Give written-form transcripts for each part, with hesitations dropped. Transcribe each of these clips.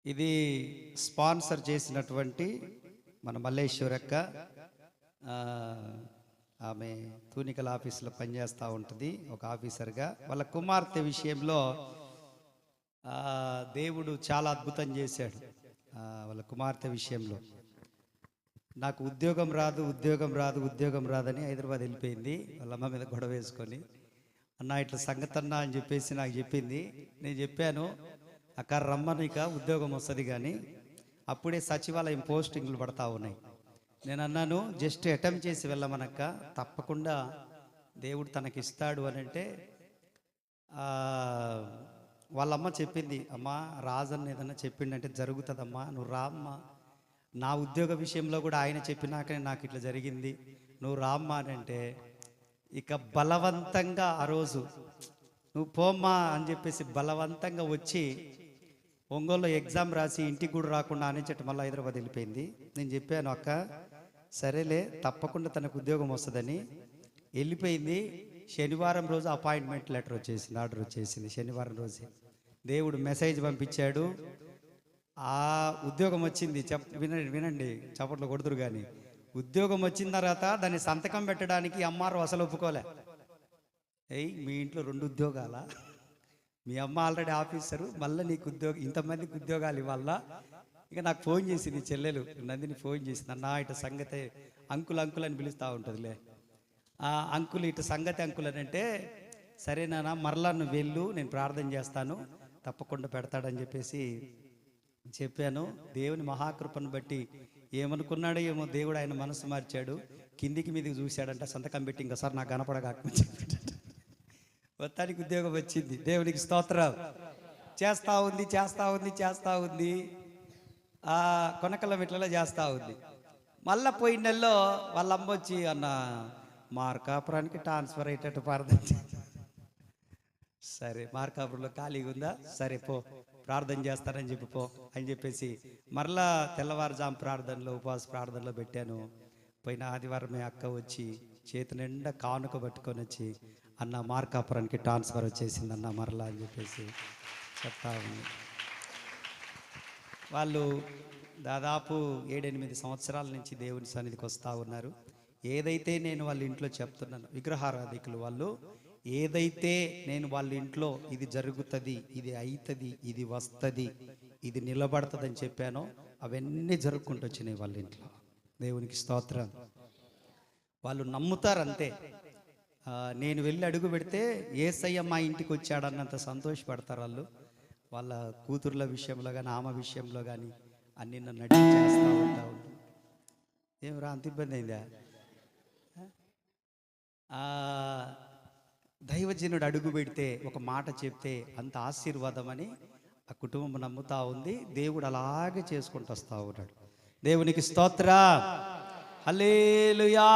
ఇది స్పాన్సర్ చేసినటువంటి మన మల్లేశ్వరక్క. ఆమె తూనికల ఆఫీసులో పనిచేస్తూ ఉంటుంది ఒక ఆఫీసర్గా. వాళ్ళ కుమార్తె విషయంలో దేవుడు చాలా అద్భుతం చేశాడు. వాళ్ళ కుమార్తె విషయంలో నాకు ఉద్యోగం రాదు ఉద్యోగం రాదు ఉద్యోగం రాదని హైదరాబాద్ వెళ్ళిపోయింది. వాళ్ళ అమ్మ మీద గొడవ వేసుకొని, అన్న ఇట్లా సంగతి అన్నా అని చెప్పేసి నాకు చెప్పింది. నేను చెప్పాను, అక్కడ రమ్మనిక ఉద్యోగం వస్తుంది కానీ అప్పుడే సచివాలయం పోస్టింగ్లు పడతా ఉన్నాయి. నేను అన్నాను, జస్ట్ అటెంప్ట్ చేసి వెళ్ళమనక్క, తప్పకుండా దేవుడు తనకిస్తాడు అని అంటే వాళ్ళమ్మ చెప్పింది, అమ్మ రాజన్ ఏదన్నా చెప్పిండంటే జరుగుతుందమ్మా, నువ్వు రామ్మా, నా ఉద్యోగ విషయంలో కూడా ఆయన చెప్పినాకనే నాకు ఇట్లా జరిగింది, నువ్వు రామ్మా అని అంటే ఇక బలవంతంగా ఆ రోజు నువ్వు పోమ్మా అని చెప్పేసి బలవంతంగా వచ్చి ఒంగోలులో ఎగ్జామ్ రాసి ఇంటికి కూడా రాకుండా అనేచెట్టు మళ్ళీ హైదరాబాద్ వెళ్ళిపోయింది. నేను చెప్పాను, అక్క సరేలే తప్పకుండా తనకు ఉద్యోగం వస్తుందని వెళ్ళిపోయింది. శనివారం రోజు అపాయింట్మెంట్ లెటర్ వచ్చేసింది, ఆర్డర్ వచ్చేసింది. శనివారం రోజే దేవుడు మెసేజ్ పంపించాడు, ఆ ఉద్యోగం వచ్చింది. వినండి చప్పట్లు కొడుతురు కానీ, ఉద్యోగం వచ్చిన తర్వాత దాన్ని సంతకం పెట్టడానికి అమ్మారు అసలు ఒప్పుకోలే. మీ ఇంట్లో 2 ఉద్యోగాల, మీ అమ్మ ఆల్రెడీ ఆఫీసరు, మళ్ళీ నీకు ఉద్యోగం, ఇంతమందికి ఉద్యోగాలు ఇవ్వాలా. ఇక నాకు ఫోన్ చేసింది చెల్లెలు నందిని, ఫోన్ చేసింది, అన్న ఇటు సంగతి అంకుల్ అంకుల్ అని పిలుస్తూ ఉంటుందిలే, అంకుల్ ఇటు సంగతి అంకుల్ అని అంటే, సరేనా మరలా నువ్వు వెళ్ళు, నేను ప్రార్థన చేస్తాను, తప్పకుండా పెడతాడని చెప్పేసి చెప్పాను. దేవుని మహాకృపను బట్టి ఏమనుకున్నాడో ఏమో దేవుడు ఆయన మనసు మార్చాడు. కిందికి మీదకి చూశాడంట, సంతకం పెట్టి ఇంకోసారి నాకు కనపడగాక మొత్తానికి ఉద్యోగం వచ్చింది. దేవునికి స్తోత్రం. చేస్తూ ఉంది చేస్తూ ఉంది చేస్తూ ఉంది, కొనకల మెట్లలో చేస్తూ ఉంది. మళ్ళీ పోయిన నెలలో వాళ్ళ అమ్మ వచ్చి, అన్న మార్కాపురానికి ట్రాన్స్ఫర్ అయ్యేటట్టు ప్రార్థన. సరే మార్కాపురంలో ఖాళీగా ఉందా, సరే పో ప్రార్థన చేస్తానని చెప్పి పో అని చెప్పేసి మరలా తెల్లవారుజాము ప్రార్థనలో ఉపవాస ప్రార్థనలో పెట్టాను. పోయిన ఆదివారమే అక్క వచ్చి చేతి నిండా కానుక పట్టుకొని వచ్చి, అన్న మార్కాపురానికి ట్రాన్స్ఫర్ వచ్చేసింది అన్న మరలా అని చెప్పేసి చెప్తా ఉంది. వాళ్ళు దాదాపు 7-8 సంవత్సరాల నుంచి దేవుని సన్నిధికి వస్తూ ఉన్నారు. ఏదైతే నేను వాళ్ళ ఇంట్లో చెప్తున్నాను, విగ్రహారాధికులు వాళ్ళు, ఏదైతే నేను వాళ్ళ ఇంట్లో ఇది జరుగుతుంది, ఇది అవుతుంది, ఇది వస్తుంది, ఇది నిలబడుతుంది అని చెప్పానో అవన్నీ జరుపుకుంటూ వచ్చినాయి వాళ్ళ ఇంట్లో. దేవునికి స్తోత్రం. వాళ్ళు నమ్ముతారు అంతే. నేను వెళ్ళి అడుగు పెడితే యేసయ్య మా ఇంటికి వచ్చాడన్నంత సంతోషపడతారు వాళ్ళు. వాళ్ళ కూతుర్ల విషయంలో కానీ ఆమె విషయంలో కానీ అన్ని నన్ను అడిగి చేస్తూ ఉంటా. ఏమరా అంత ఇబ్బంది అయిందా? దైవజనుడు అడుగు పెడితే ఒక మాట చెప్తే అంత ఆశీర్వాదం అని ఆ కుటుంబం నమ్ముతా ఉంది. దేవుడు అలాగే చేసుకుంటూ వస్తూ ఉన్నాడు. దేవునికి స్తోత్రం, హల్లెలూయా.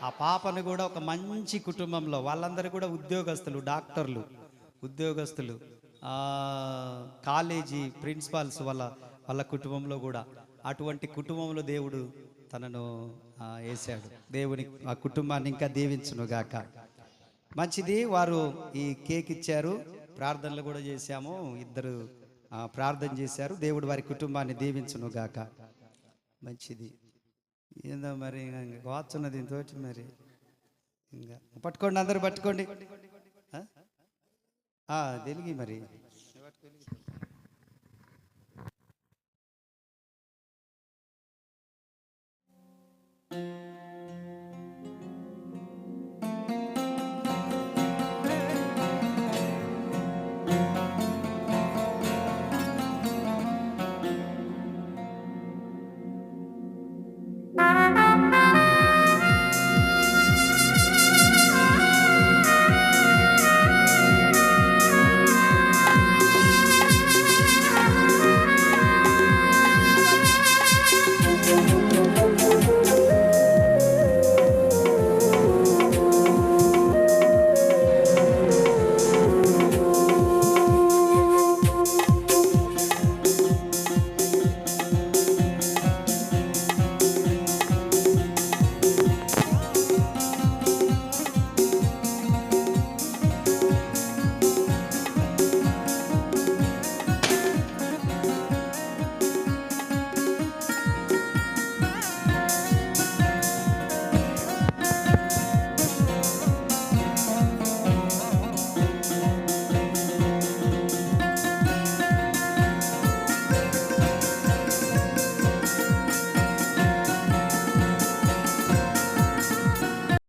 ఆ పాపను కూడా ఒక మంచి కుటుంబంలో, వాళ్ళందరూ కూడా ఉద్యోగస్తులు, డాక్టర్లు, ఉద్యోగస్తులు, కాలేజీ ప్రిన్సిపాల్స్, వాళ్ళ కుటుంబంలో కూడా అటువంటి కుటుంబంలో దేవుడు తనను వేశాడు. దేవుని ఆ కుటుంబాన్ని ఇంకా దీవించును గాక. మంచిది. వారు ఈ కేక్ ఇచ్చారు, ప్రార్థనలు కూడా చేశాము, ఇద్దరు ప్రార్థన చేశారు. దేవుడు వారి కుటుంబాన్ని దీవించును గాక. మంచిది. ఏందో మరి వాచున్నది ఇంతో మరి, ఇంకా పట్టుకోండి, అందరూ పట్టుకోండి. తెలుగు మరి